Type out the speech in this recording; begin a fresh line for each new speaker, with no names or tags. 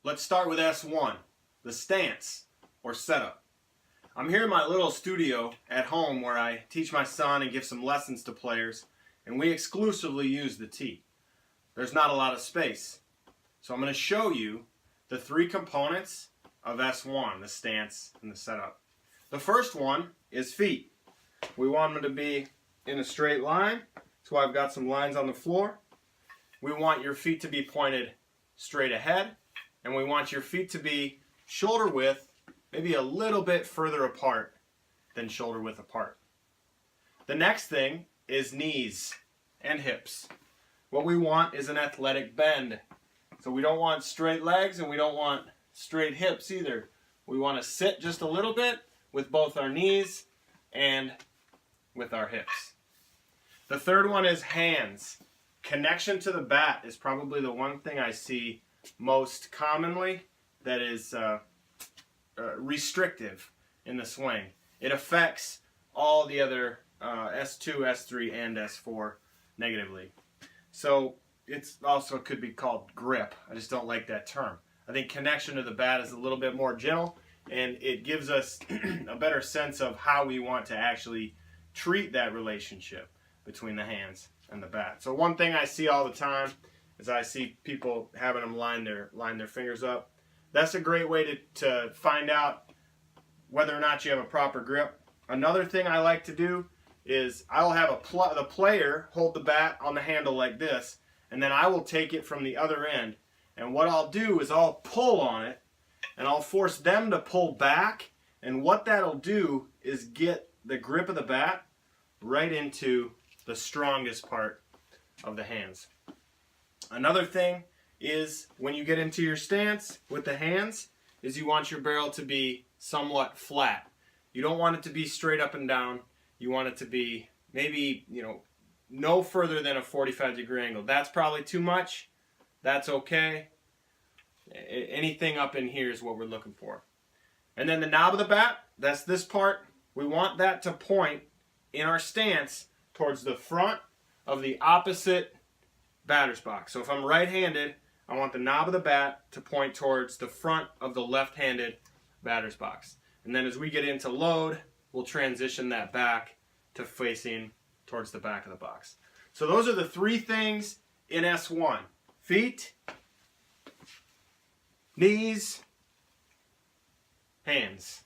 Let's start with S1, the stance or setup. I'm here in my little studio at home where I teach my son and give some lessons to players, and we exclusively use the tee. There's not a lot of space. So I'm going to show you the three components of S1, the stance and the setup. The first one is feet. We want them to be in a straight line. That's why I've got some lines on the floor. We want your feet to be pointed straight ahead, and we want your feet to be shoulder width, maybe a little bit further apart than shoulder width apart. The next thing is knees and hips. What we want is an athletic bend. So we don't want straight legs and we don't want straight hips either. We want to sit just a little bit with both our knees and with our hips. The third one is hands. Connection to the bat is probably the one thing I see most commonly that is restrictive in the swing. It affects all the other S2, S3, and S4 negatively. So it's also could be called grip. I just don't like that term. I think connection to the bat is a little bit more gentle, and it gives us a better sense of how we want to actually treat that relationship between the hands and the bat. So one thing I see all the time is I see people having them line their fingers up. That's a great way to find out whether or not you have a proper grip. Another thing I like to do is I will have the player hold the bat on the handle like this, and then I will take it from the other end. And what I'll do is I'll pull on it, and I'll force them to pull back. And what that'll do is get the grip of the bat right into the strongest part of the hands. Another thing is when you get into your stance with the hands is you want your barrel to be somewhat flat. You don't want it to be straight up and down. You want it to be maybe, no further than a 45-degree angle. That's probably too much. That's okay. Anything up in here is what we're looking for. And then the knob of the bat, that's this part. We want that to point in our stance towards the front of the opposite batter's box. So if I'm right-handed, I want the knob of the bat to point towards the front of the left-handed batter's box. And then as we get into load, we'll transition that back to facing towards the back of the box. So those are the three things in S1. Feet, knees, hands.